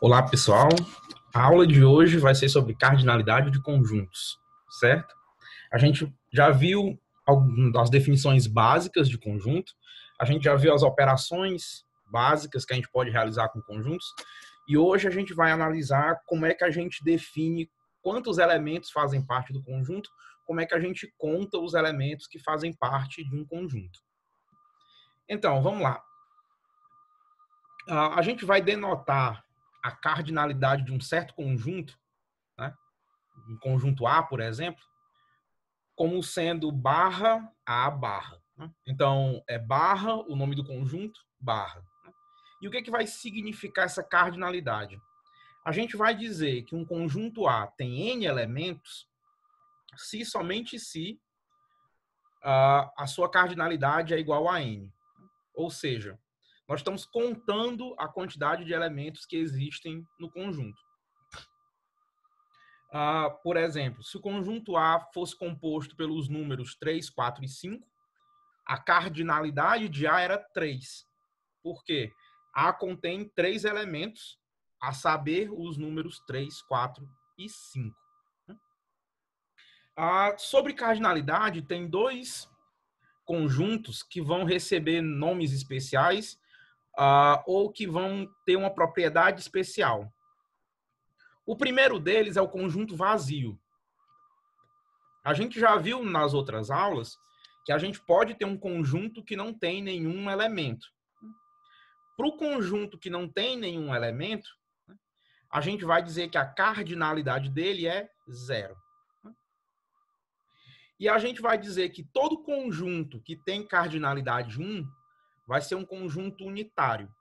Olá, pessoal. A aula de hoje vai ser sobre cardinalidade de conjuntos, certo? A gente já viu as definições básicas de conjunto, a gente já viu as operações básicas que a gente pode realizar com conjuntos, e hoje a gente vai analisar como é que a gente define quantos elementos fazem parte do conjunto, como é que a gente conta os elementos que fazem parte de um conjunto. Então, vamos lá. A gente vai denotar a cardinalidade de um certo conjunto, né? Um conjunto A, por exemplo, como sendo barra A barra. Né? Então, é barra, o nome do conjunto, barra. E o que vai significar essa cardinalidade? A gente vai dizer que um conjunto A tem N elementos se somente se a sua cardinalidade é igual a N. Ou seja, nós estamos contando a quantidade de elementos que existem no conjunto. Por exemplo, se o conjunto A fosse composto pelos números 3, 4 e 5, a cardinalidade de A era 3. Por quê? A contém 3 elementos, a saber, os números 3, 4 e 5. Sobre cardinalidade, tem dois conjuntos que vão receber nomes especiais ou que vão ter uma propriedade especial. O primeiro deles é o conjunto vazio. A gente já viu nas outras aulas que a gente pode ter um conjunto que não tem nenhum elemento. Para o conjunto que não tem nenhum elemento, a gente vai dizer que a cardinalidade dele é 0. E a gente vai dizer que todo conjunto que tem cardinalidade 1 vai ser um conjunto unitário.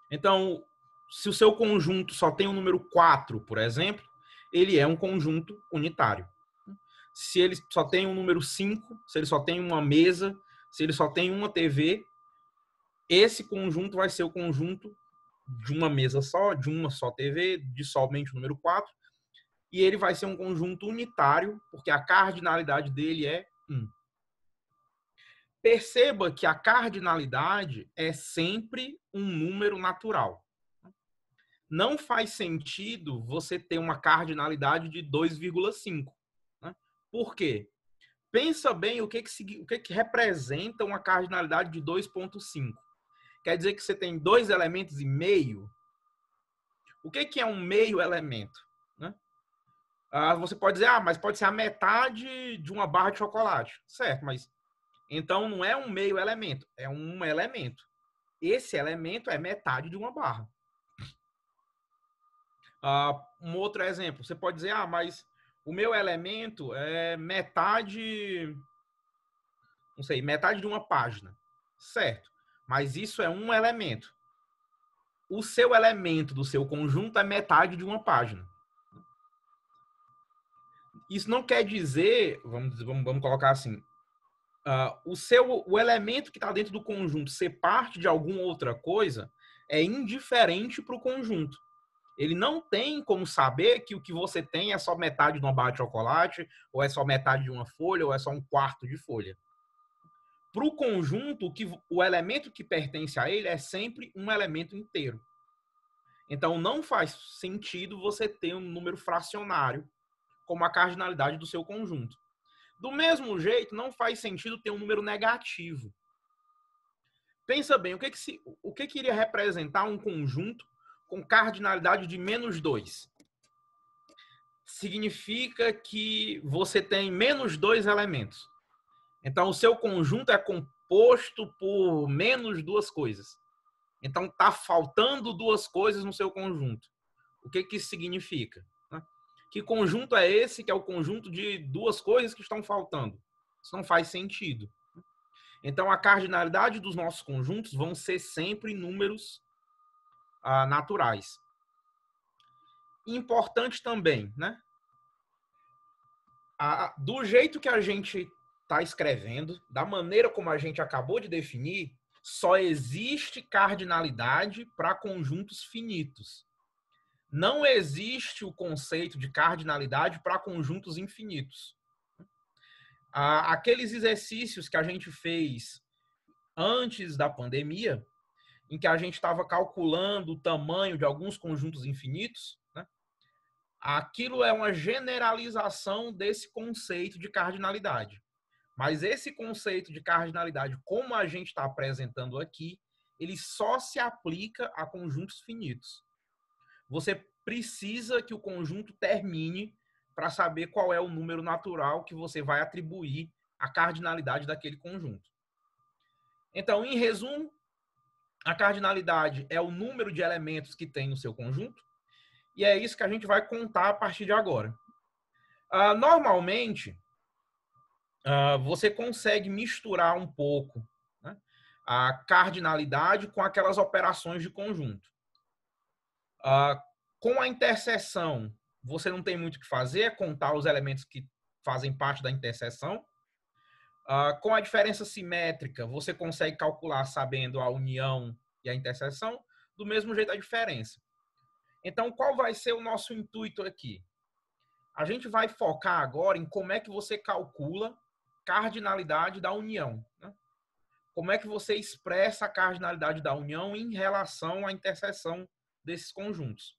Então, se o seu conjunto só tem o número 4, por exemplo, ele é um conjunto unitário. Se ele só tem o número 5, se ele só tem uma mesa, se ele só tem uma TV, esse conjunto vai ser o conjunto de uma mesa só, de uma só TV, de somente o número 4, e ele vai ser um conjunto unitário, porque a cardinalidade dele é 1. Perceba que a cardinalidade é sempre um número natural. Não faz sentido você ter uma cardinalidade de 2,5. Né? Por quê? Pensa bem o que representa uma cardinalidade de 2,5. Quer dizer que você tem 2 elementos e meio? O que é um meio elemento? Né? Você pode dizer, mas pode ser a metade de uma barra de chocolate. Certo, mas então não é um meio elemento, é um elemento. Esse elemento é metade de uma barra. Um outro exemplo, você pode dizer, mas o meu elemento é metade, não sei, metade de uma página. Certo, mas isso é um elemento. O seu elemento do seu conjunto é metade de uma página. Isso não quer dizer, vamos colocar assim, o elemento que está dentro do conjunto ser parte de alguma outra coisa é indiferente para o conjunto. Ele não tem como saber que o que você tem é só metade de uma barra de chocolate, ou é só metade de uma folha, ou é só um quarto de folha. Para o conjunto, o elemento que pertence a ele é sempre um elemento inteiro. Então, não faz sentido você ter um número fracionário como a cardinalidade do seu conjunto. Do mesmo jeito, não faz sentido ter um número negativo. Pensa bem, o que iria representar um conjunto com cardinalidade de menos 2? Significa que você tem menos 2 elementos. Então, o seu conjunto é composto por menos 2 coisas. Então, está faltando 2 coisas no seu conjunto. O que isso significa? Que conjunto é esse que é o conjunto de 2 coisas que estão faltando? Isso não faz sentido. Então, a cardinalidade dos nossos conjuntos vão ser sempre números naturais. Importante também, né? Do jeito que a gente está escrevendo, da maneira como a gente acabou de definir, só existe cardinalidade para conjuntos finitos. Não existe o conceito de cardinalidade para conjuntos infinitos. Aqueles exercícios que a gente fez antes da pandemia, em que a gente estava calculando o tamanho de alguns conjuntos infinitos, né? Aquilo é uma generalização desse conceito de cardinalidade. Mas esse conceito de cardinalidade, como a gente está apresentando aqui, ele só se aplica a conjuntos finitos. Você precisa que o conjunto termine para saber qual é o número natural que você vai atribuir à cardinalidade daquele conjunto. Então, em resumo, a cardinalidade é o número de elementos que tem no seu conjunto, e é isso que a gente vai contar a partir de agora. Normalmente, você consegue misturar um pouco, né, a cardinalidade com aquelas operações de conjunto. Com a interseção, você não tem muito o que fazer, é contar os elementos que fazem parte da interseção. Com a diferença simétrica, você consegue calcular sabendo a união e a interseção, do mesmo jeito a diferença. Então, qual vai ser o nosso intuito aqui? A gente vai focar agora em como é que você calcula cardinalidade da união, né? Como é que você expressa a cardinalidade da união em relação à interseção desses conjuntos.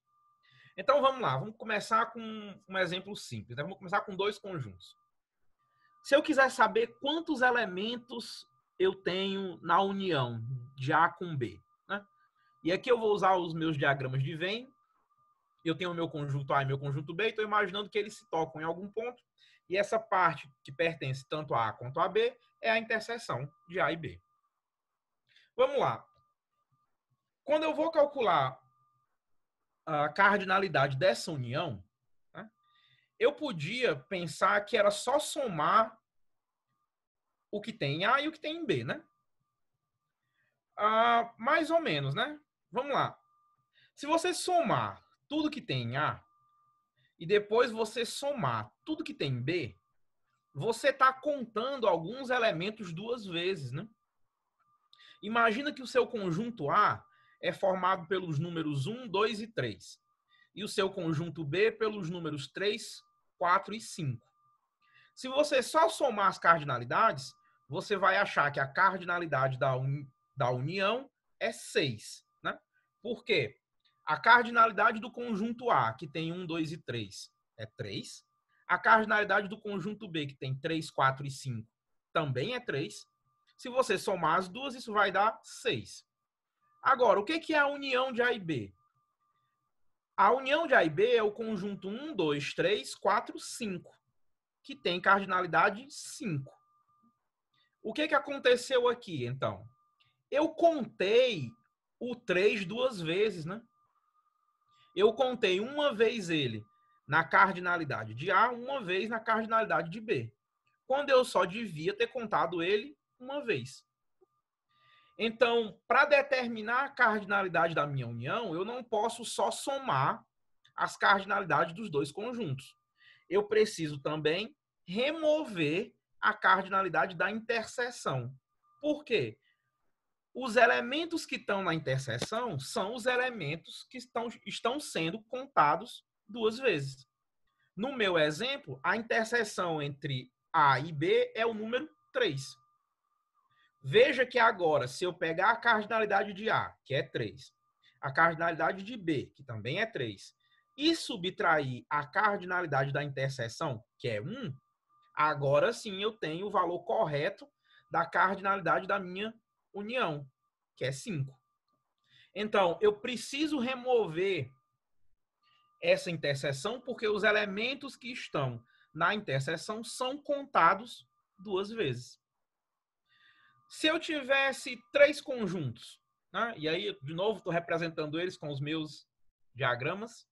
Então, vamos lá. Vamos começar com um exemplo simples, né? Vamos começar com dois conjuntos. Se eu quiser saber quantos elementos eu tenho na união de A com B, né? E aqui eu vou usar os meus diagramas de Venn. Eu tenho o meu conjunto A e meu conjunto B, e estou imaginando que eles se tocam em algum ponto, e essa parte que pertence tanto a A quanto a B é a interseção de A e B. Vamos lá. Quando eu vou calcular a cardinalidade dessa união, né, eu podia pensar que era só somar o que tem em A e o que tem em B, né? Mais ou menos, né? Vamos lá. Se você somar tudo que tem em A e depois você somar tudo que tem em B, você está contando alguns elementos duas vezes, né? Imagina que o seu conjunto A é formado pelos números 1, 2 e 3. E o seu conjunto B pelos números 3, 4 e 5. Se você só somar as cardinalidades, você vai achar que a cardinalidade da união é 6. Né? Por quê? A cardinalidade do conjunto A, que tem 1, 2 e 3, é 3. A cardinalidade do conjunto B, que tem 3, 4 e 5, também é 3. Se você somar as duas, isso vai dar 6. Agora, o que é a união de A e B? A união de A e B é o conjunto 1, 2, 3, 4, 5, que tem cardinalidade 5. O que aconteceu aqui, então? Eu contei o 3 duas vezes, né? Eu contei uma vez ele na cardinalidade de A, uma vez na cardinalidade de B. Quando eu só devia ter contado ele uma vez. Então, para determinar a cardinalidade da minha união, eu não posso só somar as cardinalidades dos dois conjuntos. Eu preciso também remover a cardinalidade da interseção. Por quê? Os elementos que estão na interseção são os elementos que estão sendo contados duas vezes. No meu exemplo, a interseção entre A e B é o número 3. Veja que agora, se eu pegar a cardinalidade de A, que é 3, a cardinalidade de B, que também é 3, e subtrair a cardinalidade da interseção, que é 1, agora sim eu tenho o valor correto da cardinalidade da minha união, que é 5. Então, eu preciso remover essa interseção porque os elementos que estão na interseção são contados duas vezes. Se eu tivesse três conjuntos, né, e aí, de novo, estou representando eles com os meus diagramas.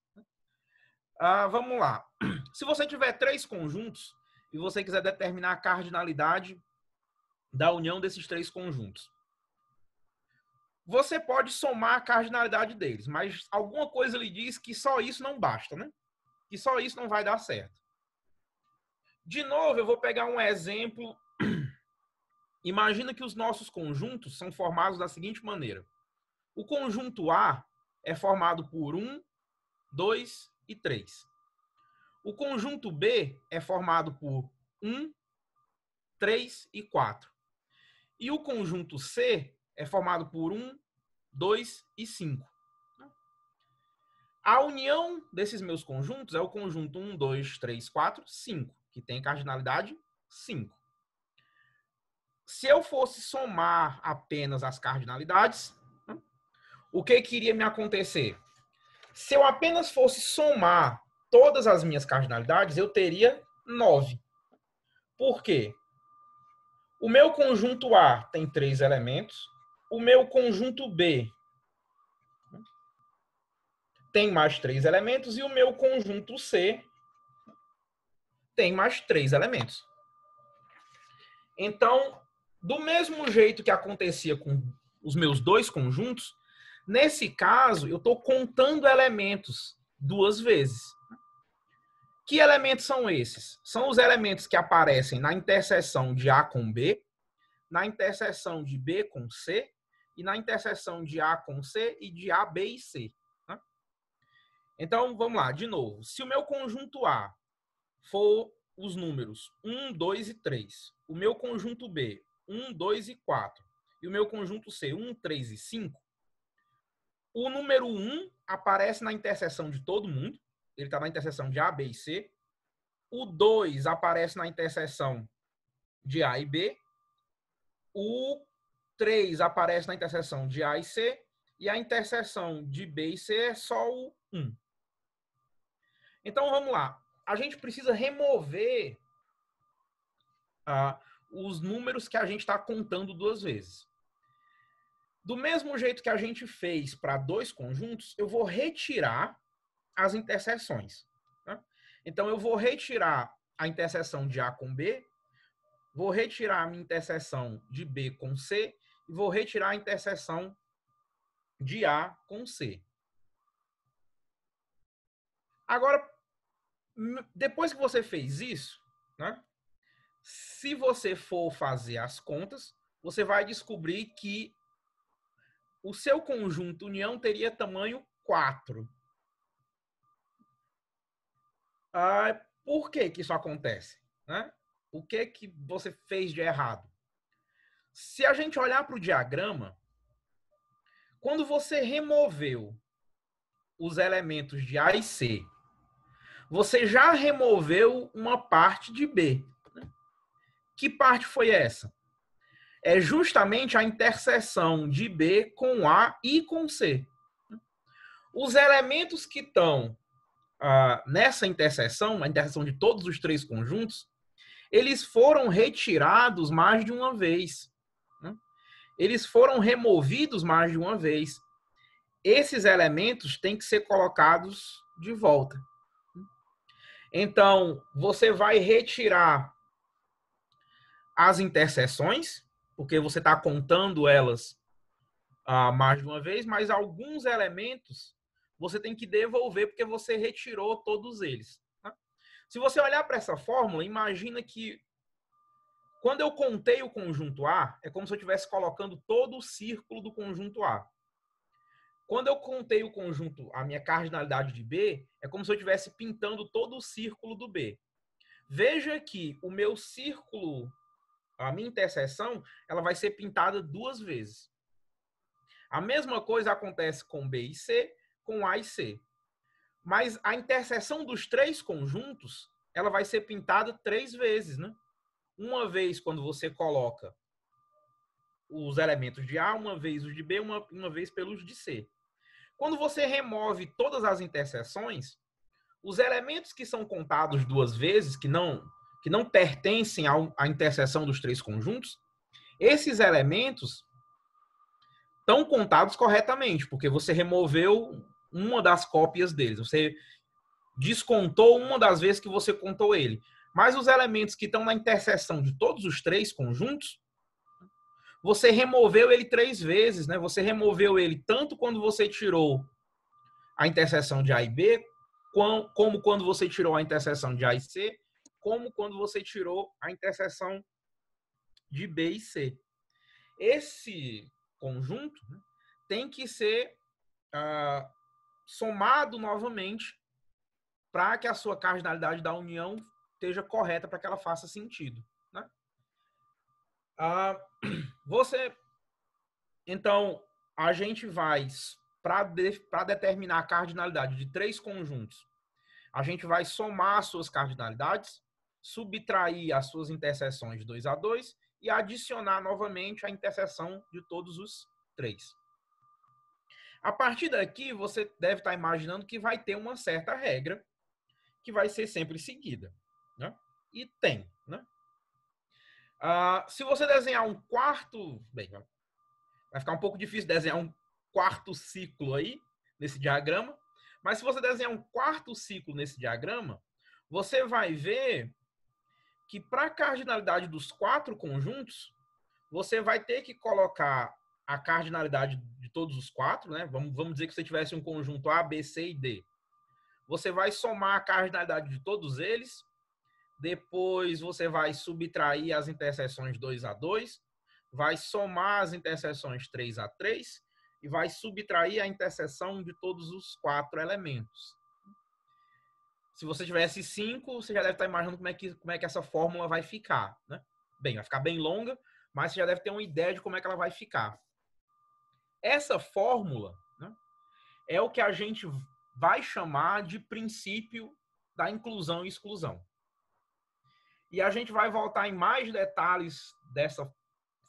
Vamos lá. Se você tiver três conjuntos e você quiser determinar a cardinalidade da união desses três conjuntos, você pode somar a cardinalidade deles, mas alguma coisa lhe diz que só isso não basta, né? Que só isso não vai dar certo. De novo, eu vou pegar um exemplo. Imagina que os nossos conjuntos são formados da seguinte maneira. O conjunto A é formado por 1, 2 e 3. O conjunto B é formado por 1, 3 e 4. E o conjunto C é formado por 1, 2 e 5. A união desses meus conjuntos é o conjunto 1, 2, 3, 4, 5, que tem cardinalidade 5. Se eu fosse somar apenas as cardinalidades, o que iria me acontecer? Se eu apenas fosse somar todas as minhas cardinalidades, eu teria 9. Por quê? O meu conjunto A tem 3 elementos, o meu conjunto B tem mais 3 elementos e o meu conjunto C tem mais 3 elementos. Então, do mesmo jeito que acontecia com os meus dois conjuntos, nesse caso, eu estou contando elementos 2 vezes. Que elementos são esses? São os elementos que aparecem na interseção de A com B, na interseção de B com C e na interseção de A com C e de A, B e C. Então, vamos lá, de novo. Se o meu conjunto A for os números 1, 2 e 3, o meu conjunto B, 1, 2 e 4, e o meu conjunto C, 1, 3 e 5, o número 1 aparece na interseção de todo mundo, ele está na interseção de A, B e C. O 2 aparece na interseção de A e B. O 3 aparece na interseção de A e C. E a interseção de B e C é só o 1. Então, vamos lá. A gente precisa remover os números que a gente está contando 2 vezes. Do mesmo jeito que a gente fez para 2 conjuntos, eu vou retirar as interseções. Tá? Então, eu vou retirar a interseção de A com B, vou retirar a minha interseção de B com C e vou retirar a interseção de A com C. Agora, depois que você fez isso, né, se você for fazer as contas, você vai descobrir que o seu conjunto união teria tamanho 4. Por que isso acontece? Né? O que você fez de errado? Se a gente olhar para o diagrama, quando você removeu os elementos de A e C, você já removeu uma parte de B. Que parte foi essa? É justamente a interseção de B com A e com C. Os elementos que estão nessa interseção, a interseção de todos os 3 conjuntos, eles foram retirados mais de uma vez. Né? Eles foram removidos mais de uma vez. Esses elementos têm que ser colocados de volta. Então, você vai retirar as interseções, porque você está contando elas mais de uma vez, mas alguns elementos você tem que devolver porque você retirou todos eles. Tá? Se você olhar para essa fórmula, imagina que quando eu contei o conjunto A, é como se eu estivesse colocando todo o círculo do conjunto A. Quando eu contei o conjunto, a minha cardinalidade de B, é como se eu estivesse pintando todo o círculo do B. Veja que o meu círculo, a minha interseção, ela vai ser pintada 2 vezes. A mesma coisa acontece com B e C, com A e C. Mas a interseção dos 3 conjuntos, ela vai ser pintada 3 vezes, né? Uma vez quando você coloca os elementos de A, uma vez os de B, uma vez pelos de C. Quando você remove todas as interseções, os elementos que são contados 2 vezes, que não pertencem à interseção dos 3 conjuntos, esses elementos estão contados corretamente, porque você removeu uma das cópias deles. Você descontou uma das vezes que você contou ele. Mas os elementos que estão na interseção de todos os 3 conjuntos, você removeu ele 3 vezes, né? Você removeu ele tanto quando você tirou a interseção de A e B, como quando você tirou a interseção de A e C, como quando você tirou a interseção de B e C. Esse conjunto, né, tem que ser somado novamente para que a sua cardinalidade da união esteja correta, para que ela faça sentido. Né? Você, então, a gente vai, para determinar a cardinalidade de 3 conjuntos, a gente vai somar as suas cardinalidades, subtrair as suas interseções de 2 a 2 e adicionar novamente a interseção de todos os 3. A partir daqui, você deve estar imaginando que vai ter uma certa regra que vai ser sempre seguida, né? E tem, né? Se você desenhar um quarto... Bem, vai ficar um pouco difícil desenhar um quarto ciclo aí, nesse diagrama. Mas se você desenhar um quarto ciclo nesse diagrama, você vai ver que para a cardinalidade dos 4 conjuntos, você vai ter que colocar a cardinalidade de todos os 4, né? Vamos dizer que você tivesse um conjunto A, B, C e D. Você vai somar a cardinalidade de todos eles, depois você vai subtrair as interseções 2 a 2, vai somar as interseções 3 a 3 e vai subtrair a interseção de todos os 4 elementos. Se você tivesse 5, você já deve estar imaginando como é que essa fórmula vai ficar, né? Bem, vai ficar bem longa, mas você já deve ter uma ideia de como é que ela vai ficar. Essa fórmula, né, é o que a gente vai chamar de princípio da inclusão e exclusão. E a gente vai voltar em mais detalhes dessa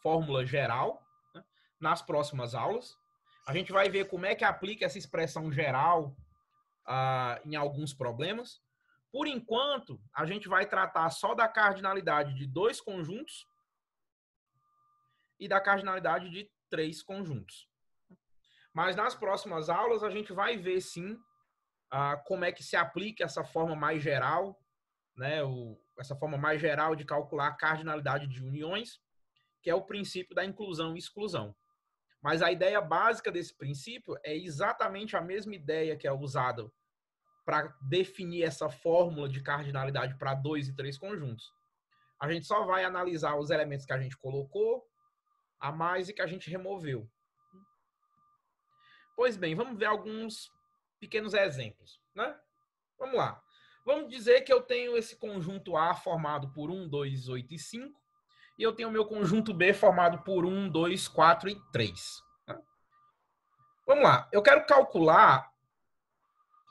fórmula geral, né, nas próximas aulas. A gente vai ver como é que aplica essa expressão geral em alguns problemas. Por enquanto, a gente vai tratar só da cardinalidade de 2 conjuntos e da cardinalidade de 3 conjuntos. Mas nas próximas aulas a gente vai ver sim como é que se aplica essa forma mais geral, né, essa forma mais geral de calcular a cardinalidade de uniões, que é o princípio da inclusão e exclusão. Mas a ideia básica desse princípio é exatamente a mesma ideia que é usada para definir essa fórmula de cardinalidade para 2 e 3 conjuntos. A gente só vai analisar os elementos que a gente colocou a mais e que a gente removeu. Pois bem, vamos ver alguns pequenos exemplos, né? Vamos lá. Vamos dizer que eu tenho esse conjunto A formado por 1, 2, 8 e 5, e eu tenho o meu conjunto B formado por 1, 2, 4 e 3. Né? Vamos lá. Eu quero calcular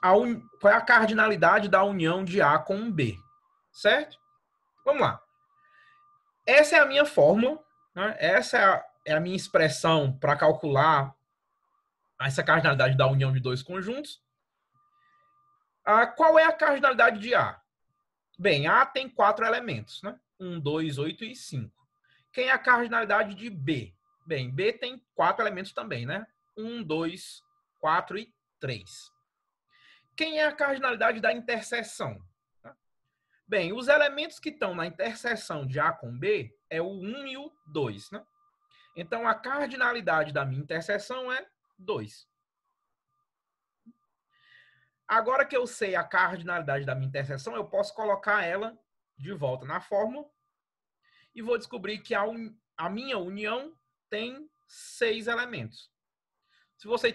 qual é a cardinalidade da união de A com B, certo? Vamos lá. Essa é a minha fórmula, né? Essa é a minha expressão para calcular essa cardinalidade da união de 2 conjuntos. Qual é a cardinalidade de A? Bem, A tem 4 elementos, né? 1, 2, 8 e 5. Quem é a cardinalidade de B? Bem, B tem 4 elementos também, né? 1, 2, 4 e 3. Quem é a cardinalidade da interseção? Bem, os elementos que estão na interseção de A com B é o 1 e o 2, né? Então, a cardinalidade da minha interseção é 2. Agora que eu sei a cardinalidade da minha interseção, eu posso colocar ela de volta na fórmula e vou descobrir que a minha união tem 6 elementos. Se você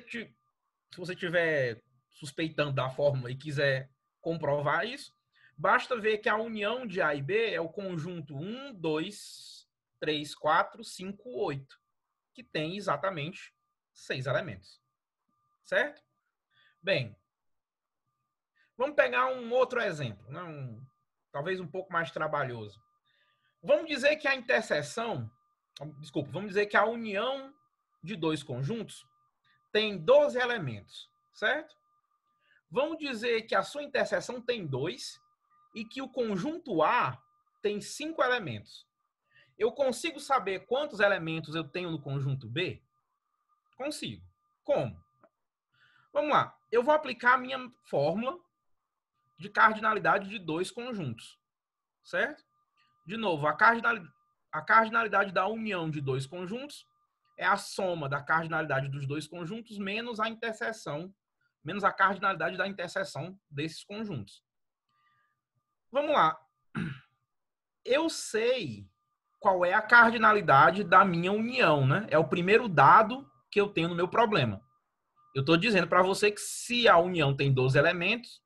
estiver suspeitando da fórmula e quiser comprovar isso, basta ver que a união de A e B é o conjunto 1, 2, 3, 4, 5, 8, que tem exatamente 6 elementos. Certo? Bem, vamos pegar um outro exemplo, né? Talvez um pouco mais trabalhoso. Vamos dizer que a interseção, vamos dizer que a união de 2 conjuntos tem 12 elementos, certo? Vamos dizer que a sua interseção tem 2 e que o conjunto A tem 5 elementos. Eu consigo saber quantos elementos eu tenho no conjunto B? Consigo. Como? Vamos lá. Eu vou aplicar a minha fórmula de cardinalidade de 2 conjuntos, certo? De novo, a cardinalidade da união de 2 conjuntos é a soma da cardinalidade dos 2 conjuntos menos a interseção, menos a cardinalidade da interseção desses conjuntos. Vamos lá. Eu sei qual é a cardinalidade da minha união, né? É o primeiro dado que eu tenho no meu problema. Eu estou dizendo para você que se a união tem 12 elementos,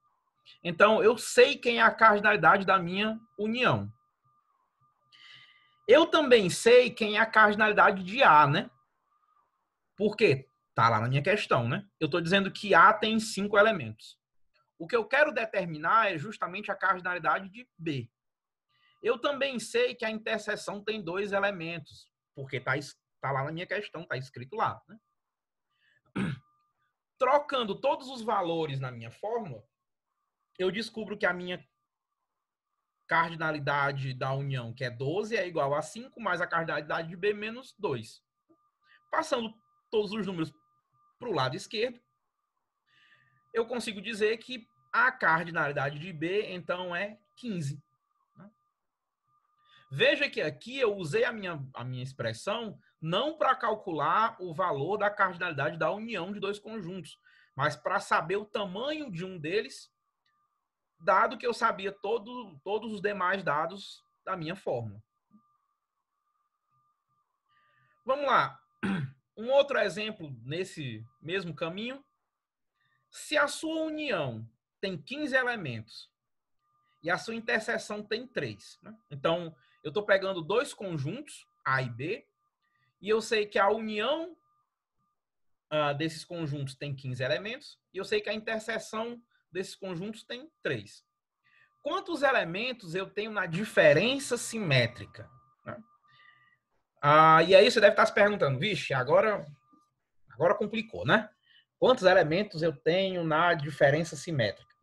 então eu sei quem é a cardinalidade da minha união. Eu também sei quem é a cardinalidade de A, né? Por quê? Tá lá na minha questão, né? Eu estou dizendo que A tem 5 elementos. O que eu quero determinar é justamente a cardinalidade de B. Eu também sei que a interseção tem 2 elementos, porque tá lá na minha questão, tá escrito lá, né? Trocando todos os valores na minha fórmula, eu descubro que a minha cardinalidade da união, que é 12, é igual a 5, mais a cardinalidade de B menos 2. Passando todos os números para o lado esquerdo, eu consigo dizer que a cardinalidade de B, então, é 15. Veja que aqui eu usei a minha expressão não para calcular o valor da cardinalidade da união de 2 conjuntos, mas para saber o tamanho de um deles, dado que eu sabia todos os demais dados da minha fórmula. Vamos lá. Um outro exemplo nesse mesmo caminho. Se a sua união tem 15 elementos e a sua interseção tem 3, né? Então, eu estou pegando 2 conjuntos, A e B, e eu sei que a união desses conjuntos tem 15 elementos, e eu sei que a interseção desses conjuntos tem 3. Quantos elementos eu tenho na diferença simétrica? Né? E aí você deve estar se perguntando, vixe, agora complicou, né? Quantos elementos eu tenho na diferença simétrica?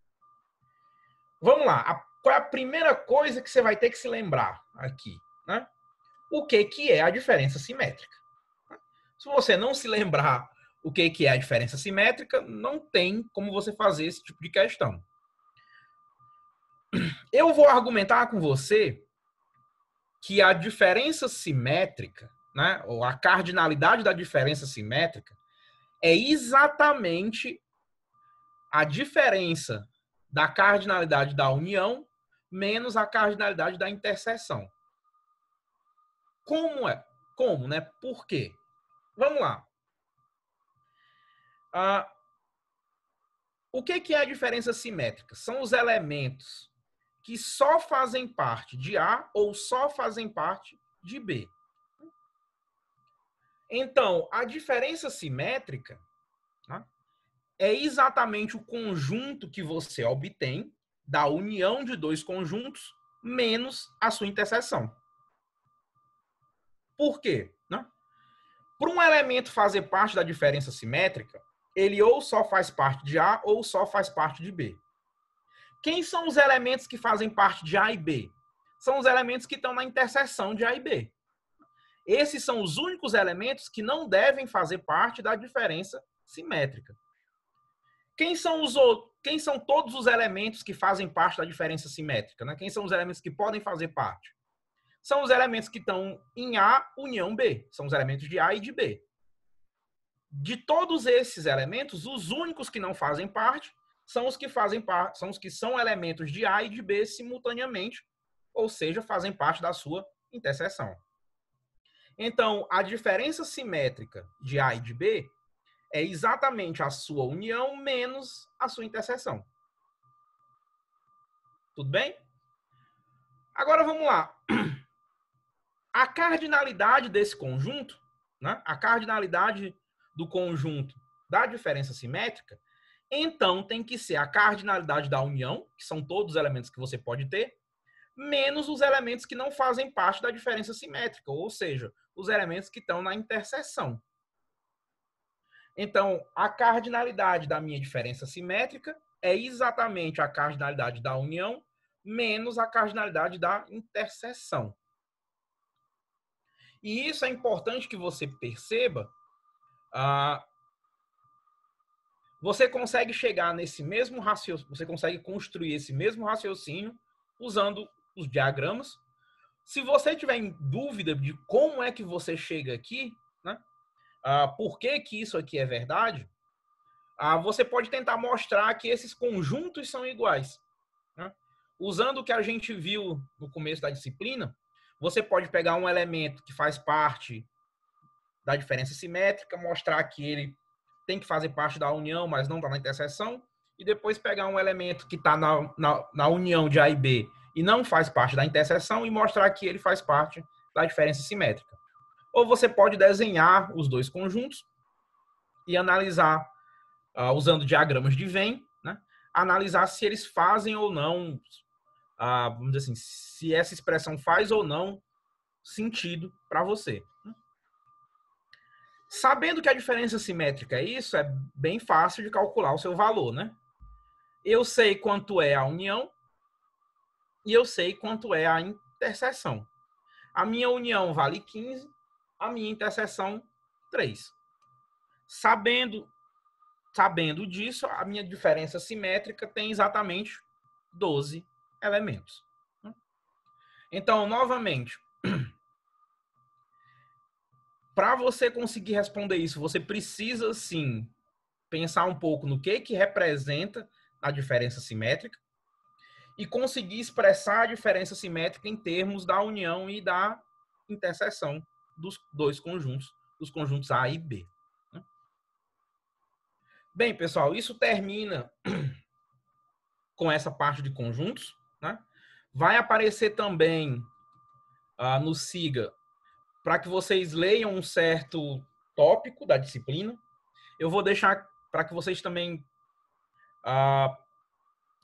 Vamos lá. Qual é a primeira coisa que você vai ter que se lembrar aqui? Né? O que é a diferença simétrica? Se você não se lembrar o que é a diferença simétrica, não tem como você fazer esse tipo de questão. Eu vou argumentar com você que a diferença simétrica, né, ou a cardinalidade da diferença simétrica, é exatamente a diferença da cardinalidade da união menos a cardinalidade da interseção. Como é? Como, né? Por quê? Vamos lá. O que é a diferença simétrica? São os elementos que só fazem parte de A ou só fazem parte de B. Então, a diferença simétrica, né, é exatamente o conjunto que você obtém da união de 2 conjuntos menos a sua interseção. Por quê? Né? Para um elemento fazer parte da diferença simétrica, ele ou só faz parte de A ou só faz parte de B. Quem são os elementos que fazem parte de A e B? São os elementos que estão na interseção de A e B. Esses são os únicos elementos que não devem fazer parte da diferença simétrica. Quem são todos os elementos que fazem parte da diferença simétrica? Né? Quem são os elementos que podem fazer parte? São os elementos que estão em A união B. São os elementos de A e de B. De todos esses elementos, os únicos que não fazem parte são os que fazem parte, são os que são elementos de A e de B simultaneamente, ou seja, fazem parte da sua interseção. Então, a diferença simétrica de A e de B é exatamente a sua união menos a sua interseção. Tudo bem? Agora vamos lá. A cardinalidade desse conjunto, né? A cardinalidade do conjunto da diferença simétrica, então tem que ser a cardinalidade da união, que são todos os elementos que você pode ter, menos os elementos que não fazem parte da diferença simétrica, ou seja, os elementos que estão na interseção. Então, a cardinalidade da minha diferença simétrica é exatamente a cardinalidade da união menos a cardinalidade da interseção. E isso é importante que você perceba. Você consegue chegar nesse mesmo raciocínio, você consegue construir esse mesmo raciocínio usando os diagramas. Se você tiver em dúvida de como é que você chega aqui, né, por que isso aqui é verdade, você pode tentar mostrar que esses conjuntos são iguais. Né? Usando o que a gente viu no começo da disciplina, você pode pegar um elemento que faz parte da diferença simétrica, mostrar que ele tem que fazer parte da união, mas não está na interseção, e depois pegar um elemento que está na união de A e B e não faz parte da interseção e mostrar que ele faz parte da diferença simétrica. Ou você pode desenhar os dois conjuntos e analisar, usando diagramas de Venn, né, analisar se eles fazem ou não, vamos dizer assim, se essa expressão faz ou não sentido para você. Sabendo que a diferença simétrica é isso, é bem fácil de calcular o seu valor, né? Eu sei quanto é a união e eu sei quanto é a interseção. A minha união vale 15, a minha interseção 3. Sabendo disso, a minha diferença simétrica tem exatamente 12 elementos. Então, novamente, para você conseguir responder isso, você precisa sim pensar um pouco no que representa a diferença simétrica e conseguir expressar a diferença simétrica em termos da união e da interseção dos dois conjuntos, dos conjuntos A e B. Bem, pessoal, isso termina com essa parte de conjuntos, né? Vai aparecer também no SIGA para que vocês leiam um certo tópico da disciplina. Eu vou deixar para que vocês também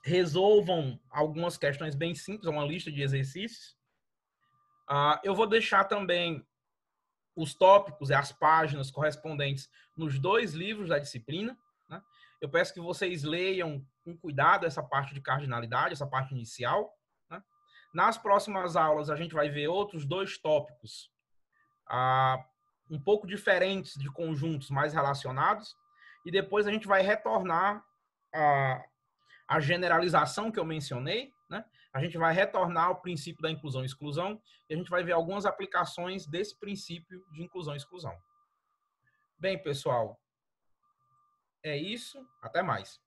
resolvam algumas questões bem simples, uma lista de exercícios. Eu vou deixar também os tópicos e as páginas correspondentes nos 2 livros da disciplina, né? Eu peço que vocês leiam com cuidado essa parte de cardinalidade, essa parte inicial, né? Nas próximas aulas, a gente vai ver outros 2 tópicos um pouco diferentes de conjuntos mais relacionados, e depois a gente vai retornar a generalização que eu mencionei, né? A gente vai retornar ao princípio da inclusão e exclusão e a gente vai ver algumas aplicações desse princípio de inclusão e exclusão. Bem, pessoal, é isso. Até mais.